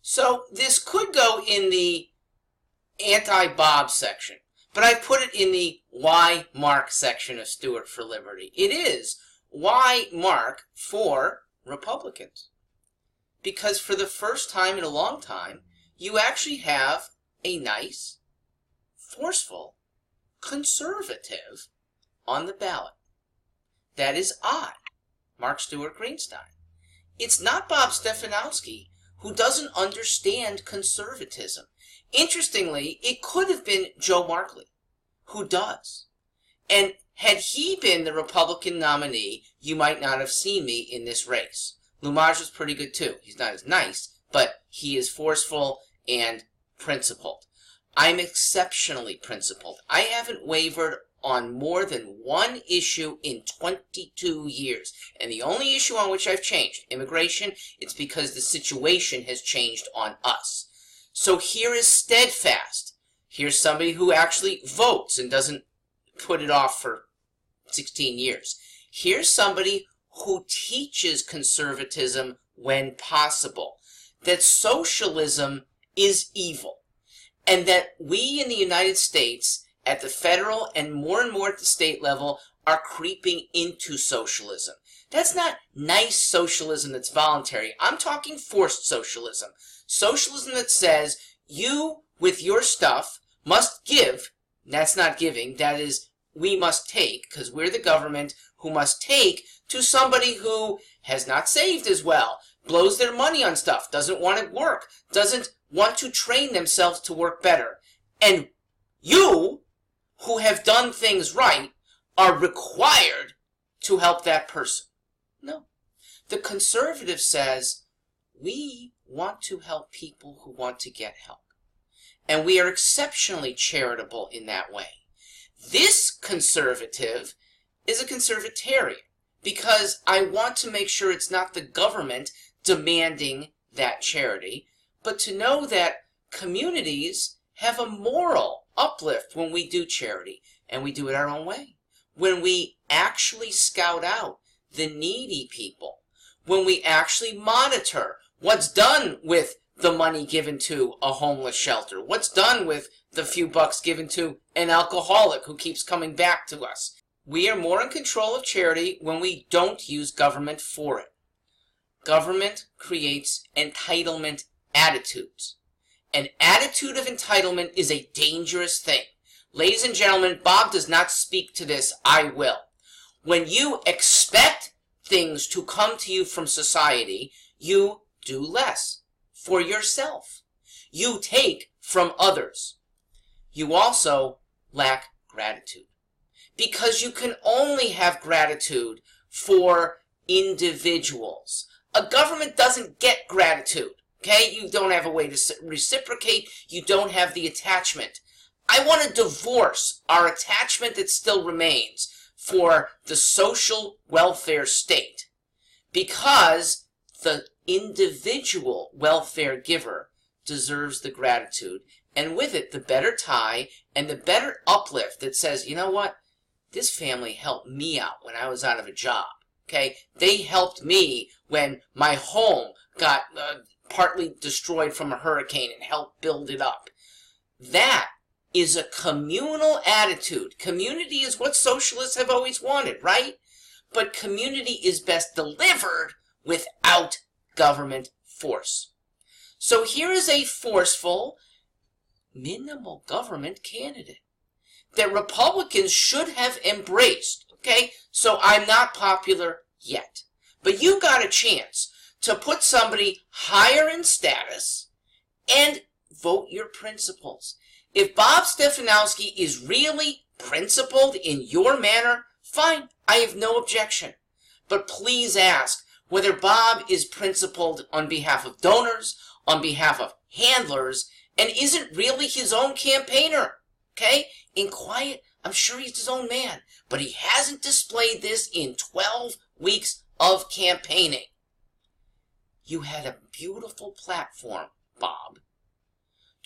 So this could go in the anti-Bob section, but I put it in the Y Mark section of Stewart for Liberty. It is Y Mark for Republicans. Because for the first time in a long time, you actually have a nice, forceful conservative on the ballot. That is odd. Mark Stewart Greenstein. It's not Bob Stefanowski, who doesn't understand conservatism. Interestingly, it could have been Joe Markley, who does. And had he been the Republican nominee, you might not have seen me in this race. Lumage was pretty good too. He's not as nice, but he is forceful and principled. I'm exceptionally principled. I haven't wavered on more than one issue in 22 years. And the only issue on which I've changed, immigration, it's because the situation has changed on us. So here is steadfast. Here's somebody who actually votes and doesn't put it off for 16 years. Here's somebody who teaches conservatism when possible. That socialism is evil. And that we in the United States, at the federal and more at the state level, are creeping into socialism. That's not nice socialism that's voluntary. I'm talking forced socialism. Socialism that says you, with your stuff, must give. That's not giving. That is, we must take, because we're the government who must take to somebody who has not saved as well, blows their money on stuff, doesn't want to work, doesn't want to train themselves to work better. And you, who have done things right, are required to help that person. No. The conservative says, we want to help people who want to get help. And we are exceptionally charitable in that way. This conservative is a conservatarian because I want to make sure it's not the government demanding that charity, but to know that communities have a moral uplift when we do charity, and we do it our own way. When we actually scout out the needy people, when we actually monitor what's done with the money given to a homeless shelter, what's done with the few bucks given to an alcoholic who keeps coming back to us. We are more in control of charity when we don't use government for it. Government creates entitlement attitudes. An attitude of entitlement is a dangerous thing. Ladies and gentlemen, Bob does not speak to this. I will. When you expect things to come to you from society, you do less for yourself. You take from others. You also lack gratitude, because you can only have gratitude for individuals. A government doesn't get gratitude. Okay, you don't have a way to reciprocate. You don't have the attachment. I want to divorce our attachment that still remains for the social welfare state, because the individual welfare giver deserves the gratitude, and with it the better tie and the better uplift that says, you know what, this family helped me out when I was out of a job. Okay, they helped me when my home got partly destroyed from a hurricane and helped build it up. That is a communal attitude. Community is what socialists have always wanted, right? But community is best delivered without government force. So here is a forceful, minimal government candidate that Republicans should have embraced. Okay, so I'm not popular yet, but you got a chance to put somebody higher in status and vote your principles. If Bob Stefanowski is really principled in your manner, fine, I have no objection. But please ask whether Bob is principled on behalf of donors, on behalf of handlers, and isn't really his own campaigner. Okay? In quiet, I'm sure he's his own man, but he hasn't displayed this in 12 weeks of campaigning. You had a beautiful platform, Bob,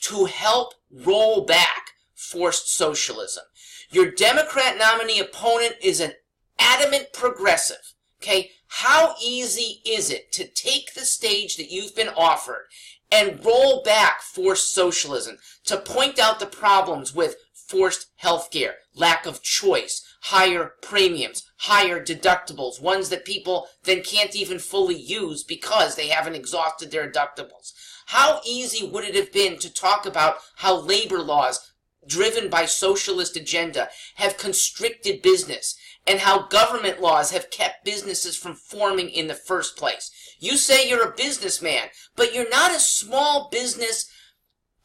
to help roll back forced socialism. Your Democrat nominee opponent is an adamant progressive. Okay, How easy is it to take the stage that you've been offered and roll back forced socialism, to point out the problems with forced healthcare, lack of choice, higher premiums, higher deductibles, ones that people then can't even fully use because they haven't exhausted their deductibles? How easy would it have been to talk about how labor laws driven by socialist agenda have constricted business, and how government laws have kept businesses from forming in the first place? You say you're a businessman, but you're not a small business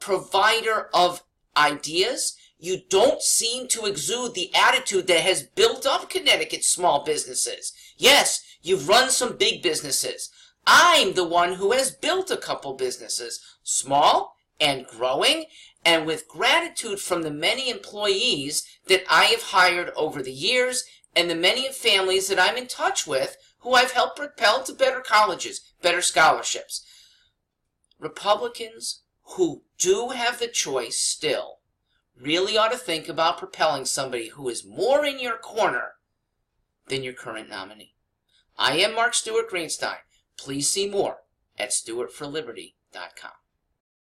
provider of ideas. You don't seem to exude the attitude that has built up Connecticut's small businesses. Yes, you've run some big businesses. I'm the one who has built a couple businesses, small and growing, and with gratitude from the many employees that I have hired over the years, and the many families that I'm in touch with who I've helped propel to better colleges, better scholarships. Republicans who do have the choice still really ought to think about propelling somebody who is more in your corner than your current nominee. I am Mark Stewart Greenstein. Please see more at stewartforliberty.com.